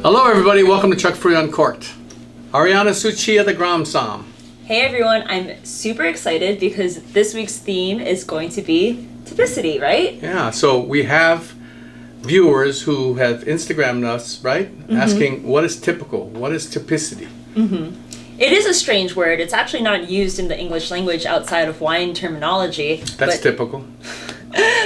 Hello everybody, welcome to Chuck Free Uncorked. Ariana Tsuchiya, the Grom Somm. Hey everyone, I'm super excited because this week's theme is going to be typicity, right? Yeah, so we have viewers who have Instagrammed us, right? Asking what is typical, what is typicity? It is a strange word. It's actually not used in the English language outside of wine terminology. That's typical.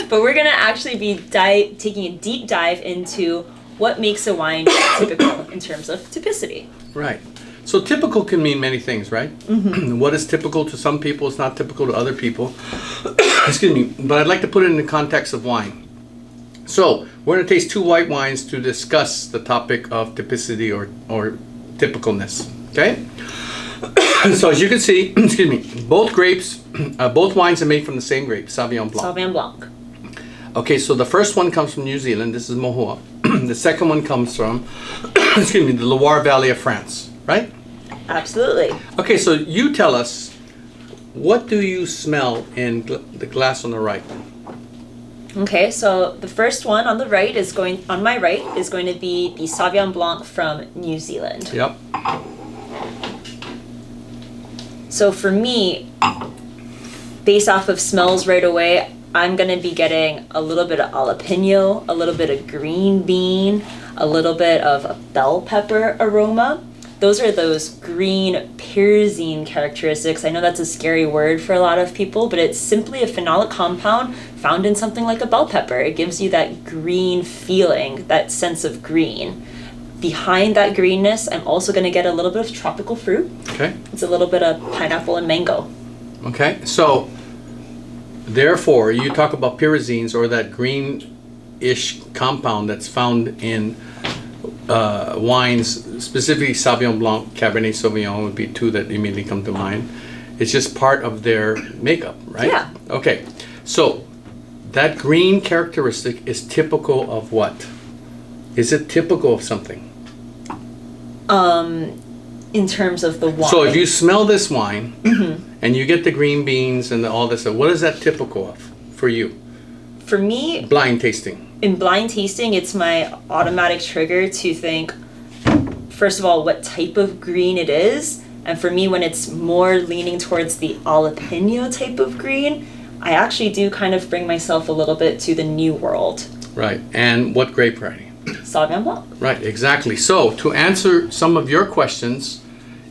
But we're going to actually be taking a deep dive into what makes a wine typical in terms of typicity. Right. So typical can mean many things, right? What is typical to some people is not typical to other people. Excuse me. But I'd like to put it in the context of wine. So we're going to taste two white wines to discuss the topic of typicity or typicalness. Okay? So as you can see, excuse me, both wines are made from the same grape, Savion Blanc. Sauvignon Blanc. Okay, so the first one comes from New Zealand. This is Mohua. The second one comes from, excuse me, the Loire Valley of France, right? Absolutely. Okay, so you tell us, what do you smell in the glass on the right? Okay, so the first one on my right is going to be the Savion Blanc from New Zealand. Yep. So for me, based off of smells right away, I'm going to be getting a little bit of jalapeno, a little bit of green bean, a little bit of a bell pepper aroma. Those are those green pyrazine characteristics. I know that's a scary word for a lot of people, but it's simply a phenolic compound found in something like a bell pepper. It gives you that green feeling, that sense of green. Behind that greenness, I'm also going to get a little bit of tropical fruit. Okay. It's a little bit of pineapple and mango. Okay, so therefore, you talk about pyrazines or that green-ish compound that's found in wines, specifically Sauvignon Blanc, Cabernet Sauvignon would be two that immediately come to mind. It's just part of their makeup, right? Yeah. Okay, so that green characteristic is typical of what? Is it typical of something? In terms of the wine. So if you smell this wine and you get the green beans and all this stuff, what is that typical of for you? For me, Blind tasting. in blind tasting, it's my automatic trigger to think, first of all, what type of green it is. And for me, when it's more leaning towards the jalapeno type of green, I actually do kind of bring myself a little bit to the new world. Right. And what grape variety? Sauvignon Blanc. Right, exactly. So to answer some of your questions,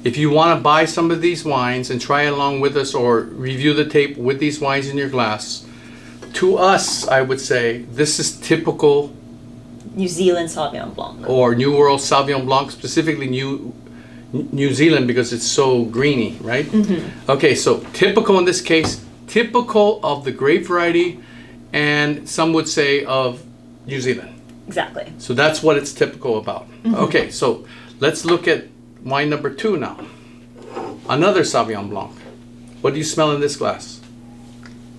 if you want to buy some of these wines and try along with us or review the tape with these wines in your glass, to us, I would say this is typical New Zealand Sauvignon Blanc. or New World Sauvignon Blanc, specifically New Zealand because it's so greeny, right? Okay, so typical in this case, typical of the grape variety, and some would say of New Zealand. Exactly. So that's what it's typical about. Okay, so let's look at wine number 2 now. Another Sauvignon Blanc. What do you smell in this glass?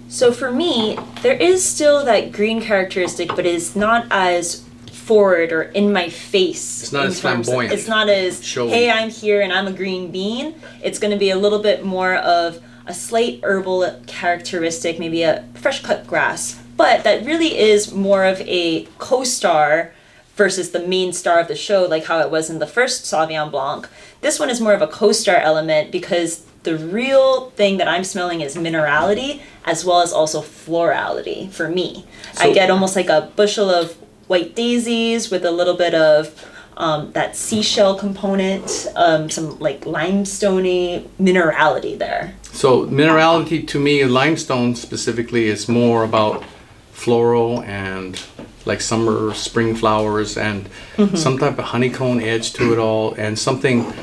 So for me, there is still that green characteristic, but it's not as forward or in my face. It's not as flamboyant. It's not as, showy. Hey, I'm here and I'm a green bean. It's going to be a little bit more of a slight herbal characteristic, maybe a fresh cut grass. But that really is more of a co-star versus the main star of the show, like how it was in the first Sauvignon Blanc. This one is more of a co-star element because the real thing that I'm smelling is minerality as well as also florality for me. So, I get almost like a bushel of white daisies with a little bit of that seashell component, some like limestoney minerality there. So minerality to me, limestone specifically, is more about floral and like summer spring flowers and some type of honeycomb edge to it all, and something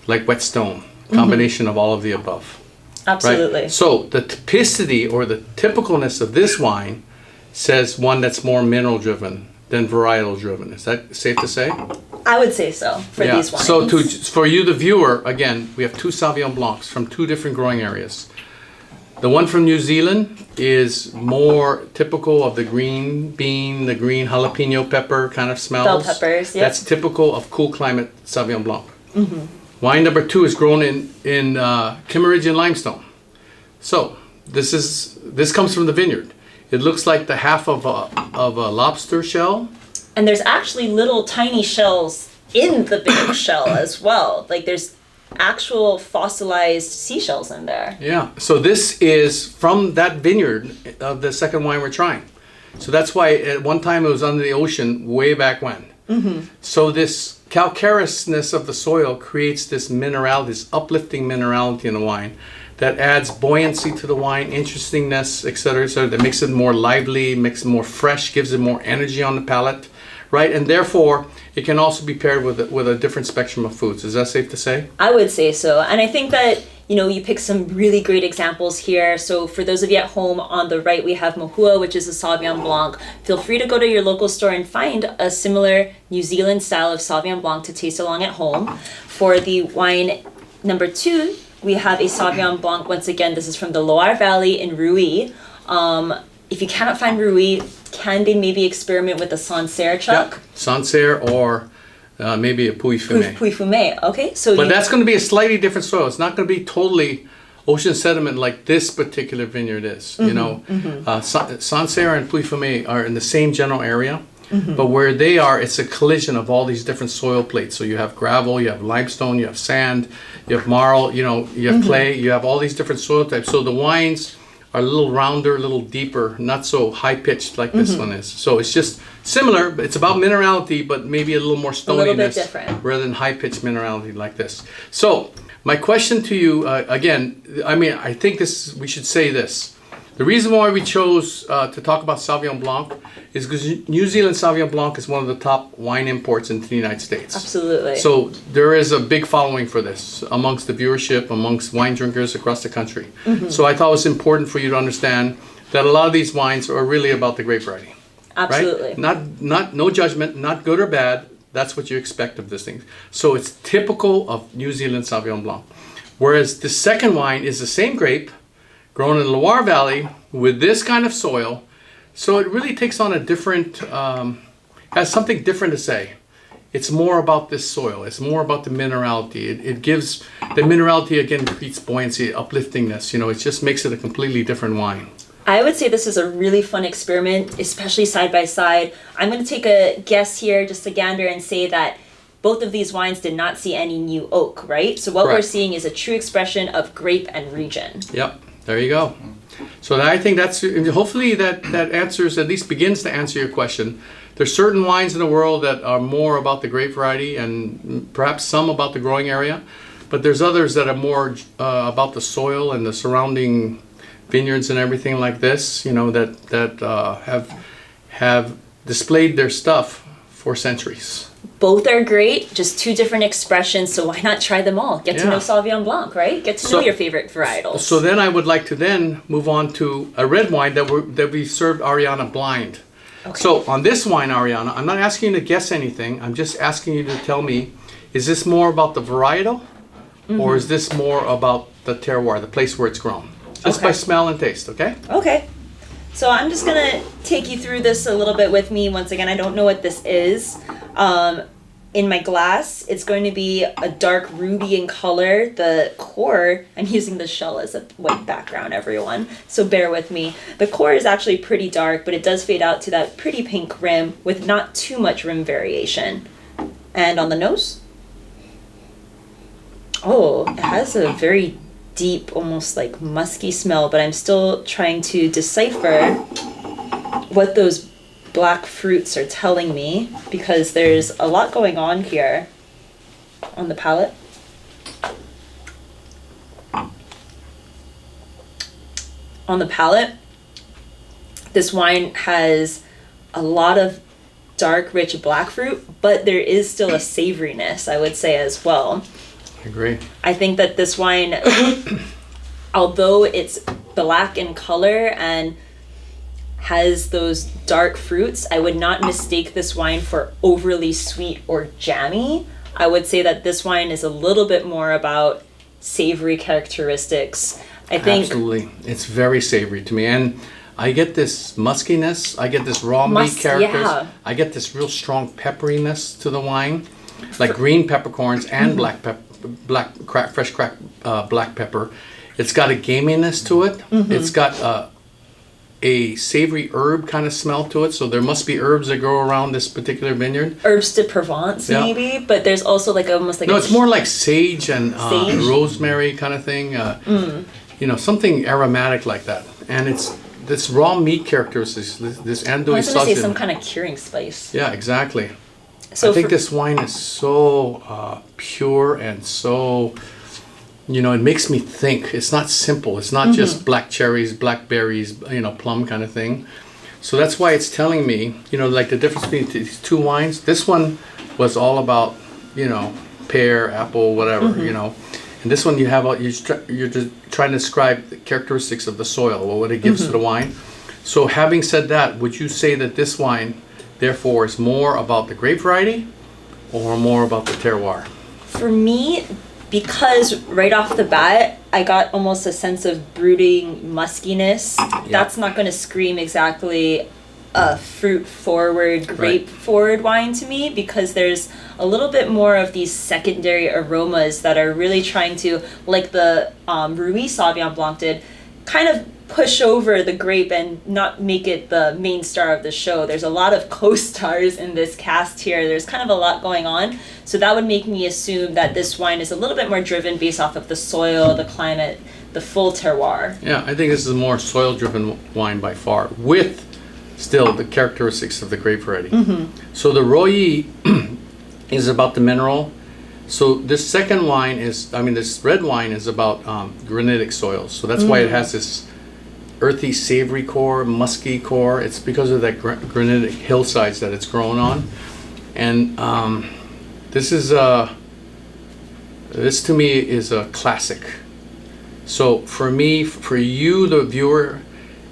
like whetstone, combination of all of the above. Absolutely. Right? So the typicity or the typicalness of this wine says one that's more mineral driven than varietal driven. Is that safe to say? I would say so for these wines. So for you, the viewer, again, we have two Sauvignon Blancs from two different growing areas. The one from New Zealand is more typical of the green bean, the green jalapeno pepper kind of smells. Bell peppers, yeah. That's typical of cool climate Sauvignon Blanc. Wine number 2 is grown in Kimmeridgian limestone. So this comes from the vineyard. It looks like the half of a lobster shell. And there's actually little tiny shells in the big shell as well. Like there's actual fossilized seashells in there. Yeah. So this is from that vineyard of the second wine we're trying. So that's why at one time it was under the ocean way back when. So this calcareousness of the soil creates this minerality, this uplifting minerality in the wine that adds buoyancy to the wine, interestingness, etc., that makes it more lively, makes it more fresh, gives it more energy on the palate, right? And therefore, it can also be paired with a different spectrum of foods. Is that safe to say? I would say so. And I think that, you pick some really great examples here. So for those of you at home, on the right, we have Mohua, which is a Sauvignon Blanc. Feel free to go to your local store and find a similar New Zealand style of Sauvignon Blanc to taste along at home. For the wine number 2, we have a Sauvignon Blanc. Once again, this is from the Loire Valley in Reuilly. If you cannot find Reuilly, can they maybe experiment with the Sancerre, Chuck? Yeah. Sancerre or maybe a Pouilly-Fumé. Pouilly-Fumé, okay. But that's going to be a slightly different soil. It's not going to be totally ocean sediment like this particular vineyard is. Sancerre and Pouilly-Fumé are in the same general area. But where they are, it's a collision of all these different soil plates. So you have gravel, you have limestone, you have sand, you have marl, you have clay, you have all these different soil types. So the wines are a little rounder, a little deeper, not so high-pitched like this one is. So it's just similar. It's about minerality, but maybe a little more stoniness. A little bit different. Rather than high-pitched minerality like this. So my question to you, again, I think we should say this. The reason why we chose to talk about Sauvignon Blanc is because New Zealand Sauvignon Blanc is one of the top wine imports into the United States. Absolutely. So there is a big following for this amongst the viewership, amongst wine drinkers across the country. So I thought it was important for you to understand that a lot of these wines are really about the grape variety. Absolutely. Right? No judgment, not good or bad. That's what you expect of this thing. So it's typical of New Zealand Sauvignon Blanc. Whereas the second wine is the same grape, grown in the Loire Valley with this kind of soil. So it really takes on a different, has something different to say. It's more about this soil. It's more about the minerality. It gives, the minerality again creates buoyancy, upliftingness. It just makes it a completely different wine. I would say this is a really fun experiment, especially side by side. I'm going to take a guess here, just a gander, and say that both of these wines did not see any new oak, right? So what Correct. We're seeing is a true expression of grape and region. Yep. There you go. So I think that's, hopefully that answers, at least begins to answer your question. There's certain wines in the world that are more about the grape variety and perhaps some about the growing area, but there's others that are more about the soil and the surrounding vineyards and everything like this, that have displayed their stuff for centuries. Both are great, just two different expressions, so why not try them all? Get to know Sauvignon Blanc, right? Get to know your favorite varietals. So then I would like to then move on to a red wine that we served Ariana blind. Okay. So on this wine, Ariana, I'm not asking you to guess anything. I'm just asking you to tell me, is this more about the varietal or is this more about the terroir, the place where it's grown? Just by smell and taste, okay? Okay. So I'm just going to take you through this a little bit with me. Once again, I don't know what this is. In my glass, it's going to be a dark ruby in color. The core, I'm using the shell as a white background, everyone, so bear with me. The core is actually pretty dark, but it does fade out to that pretty pink rim with not too much rim variation. And on the nose, it has a very deep, almost like musky smell, but I'm still trying to decipher what those black fruits are telling me, because there's a lot going on here on the palate. On the palate, this wine has a lot of dark, rich black fruit, but there is still a savoriness, I would say, as well. I agree. I think that this wine, although it's black in color and has those dark fruits, I would not mistake this wine for overly sweet or jammy. I would say that this wine is a little bit more about savory characteristics. I think absolutely, it's very savory to me, and I get this muskiness. I get this raw meat characters. Yeah. I get this real strong pepperiness to the wine, like green peppercorns and fresh cracked black pepper. It's got a gaminess to it. It's got a savory herb kind of smell to it. So there must be herbs that grow around this particular vineyard. Herbs de Provence, maybe, but there's also like almost like it's more like sage and rosemary kind of thing. Something aromatic like that. And it's this raw meat characteristics, this andouille I was going to say sausage. some kind of curing spice. Yeah, exactly. So I think this wine is so pure and so, it makes me think. It's not simple. It's not just black cherries, blackberries, plum kind of thing. So that's why it's telling me, like the difference between these two wines. This one was all about, pear, apple, whatever, And this one you're just trying to describe the characteristics of the soil, or what it gives to the wine. So having said that, would you say that this wine, therefore, is more about the grape variety or more about the terroir? For me, because right off the bat, I got almost a sense of brooding muskiness. That's not going to scream exactly a fruit-forward, grape-forward wine to me, because there's a little bit more of these secondary aromas that are really trying to, like the Reuilly Sauvignon Blanc did, kind of push over the grape and not make it the main star of the show. There's a lot of co-stars in this cast here. There's kind of a lot going on. So that would make me assume that this wine is a little bit more driven based off of the soil, the climate, the full terroir. Yeah, I think this is a more soil-driven wine by far, with still the characteristics of the grape variety. So the Reuilly is about the mineral. So this second wine this red wine is about granitic soils. So that's why it has this earthy, savory core, musky core. It's because of that granitic hillsides that it's grown on. And this to me is a classic. So for me, for you, the viewer,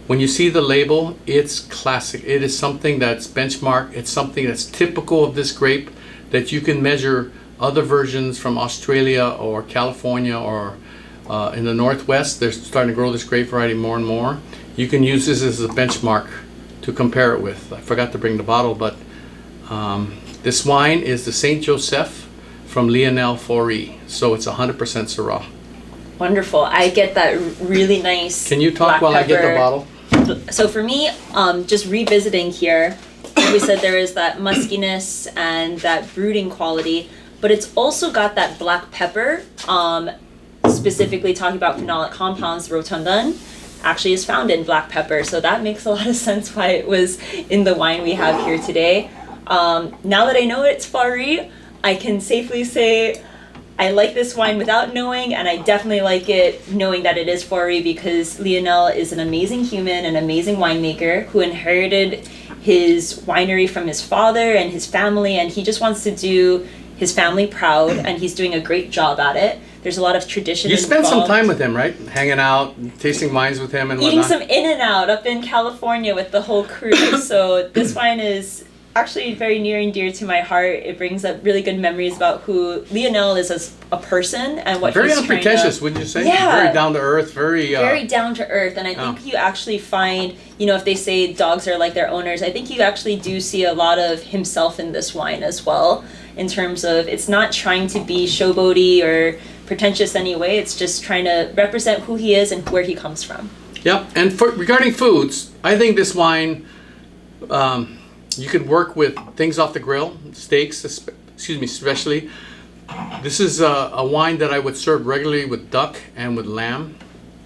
when you see the label, it's classic. It is something that's benchmark. It's something that's typical of this grape, that you can measure other versions from Australia or California or in the Northwest. They're starting to grow this grape variety more and more. You can use this as a benchmark to compare it with. I forgot to bring the bottle, but this wine is the Saint Joseph from Lionel Faury. So it's 100% Syrah. Wonderful. I get that really nice. Can you talk while I get the bottle? So for me, just revisiting here, we said there is that muskiness and that brooding quality, but it's also got that black pepper, specifically talking about phenolic compounds. Rotundan actually is found in black pepper, so that makes a lot of sense why it was in the wine we have here today. Now that I know it's Faury, I can safely say I like this wine without knowing, and I definitely like it knowing that it is Faury, because Lionel is an amazing human, an amazing winemaker who inherited his winery from his father and his family, and he just wants to do his family proud, and he's doing a great job at it. There's a lot of tradition You spent involved. some time with him, right? Hanging out, tasting wines with him and Eating whatnot. some In-N-Out up in California with the whole crew. So this wine is actually very near and dear to my heart. It brings up really good memories about who Lionel is as a person and what very he's unpretentious, wouldn't you say? Yeah. Very down to earth, very down to earth. And I think you actually find, if they say dogs are like their owners, I think you actually do see a lot of himself in this wine as well, in terms of it's not trying to be showboaty or pretentious anyway. It's just trying to represent who he is and where he comes from. Yep. And regarding foods, I think this wine, you could work with things off the grill, steaks, especially. This is a wine that I would serve regularly with duck and with lamb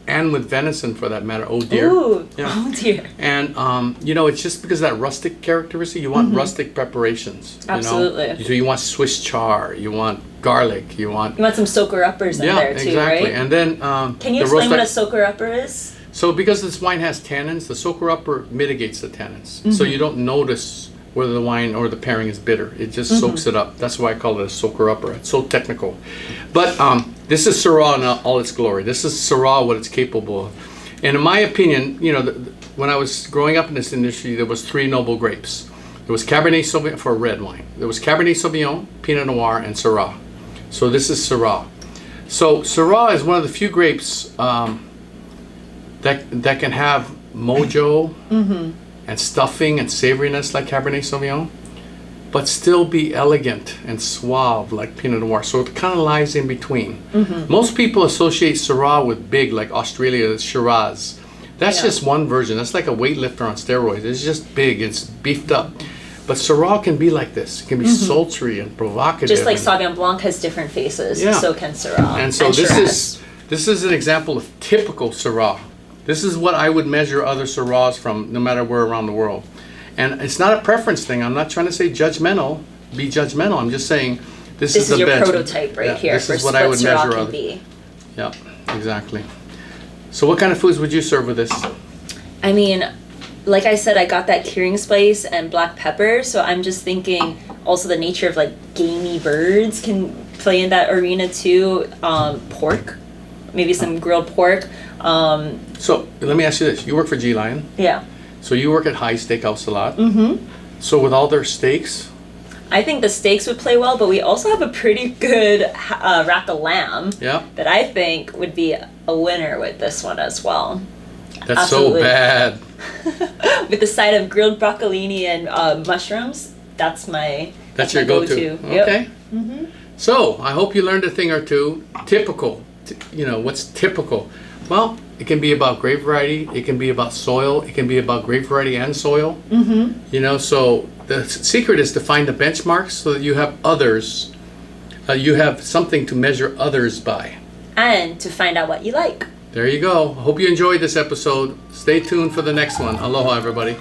and with venison, for that matter. Oh dear. Ooh, oh dear. And it's just because of that rustic characteristic. You want rustic preparations. Absolutely. So you want Swiss char, you want garlic, you want some soaker uppers in there too, exactly. right? And then can you explain what a soaker upper is? So because this wine has tannins, the soaker upper mitigates the tannins. So you don't notice whether the wine or the pairing is bitter. It just soaks it up. That's why I call it a soaker upper. It's so technical. But this is Syrah in all its glory. This is Syrah, what it's capable of. And in my opinion, when I was growing up in this industry, there was 3 noble grapes. There was Cabernet Sauvignon for red wine. There was Cabernet Sauvignon, Pinot Noir, and Syrah. So this is Syrah. So Syrah is one of the few grapes that can have mojo and stuffing and savoriness like Cabernet Sauvignon, but still be elegant and suave like Pinot Noir. So it kind of lies in between. Most people associate Syrah with big, like Australia, Shiraz. That's Yeah. just one version. That's like a weightlifter on steroids. It's just big. It's beefed up. But Syrah can be like this. It can be sultry and provocative. Just like and, Sauvignon Blanc has different faces, Yeah. so can Syrah. and so Shiraz. this is an example of typical Syrah. This is what I would measure other Syrahs from, no matter where around the world. And it's not a preference thing. I'm not trying to say judgmental. Be judgmental. I'm just saying this is the your bench. prototype right here. This for is what I would Syrah measure can other. be. Yeah, exactly. So what kind of foods would you serve with this? I mean, like I said, I got that curing spice and black pepper, so I'm just thinking also the nature of like gamey birds can play in that arena too. Pork, maybe some grilled pork. So let me ask you this: you work for G Lion, Yeah. so you work at High Steakhouse a lot. Mm-hmm. So with all their steaks, I think the steaks would play well, but we also have a pretty good rack of lamb yeah, that I think would be a winner with this one as well. that's Absolutely. so bad. With the side of grilled broccolini and mushrooms, that's That's my your go-to. Yep. Okay. So I hope you learned a thing or two. Typical. You know what's typical? Well, it can be about grape variety. It can be about soil. It can be about grape variety and soil. Mm-hmm. You know, so the secret is to find the benchmarks so that you have others. You have something to measure others by. And to find out what you like. There you go. I hope you enjoyed this episode. Stay tuned for the next one. Aloha, everybody.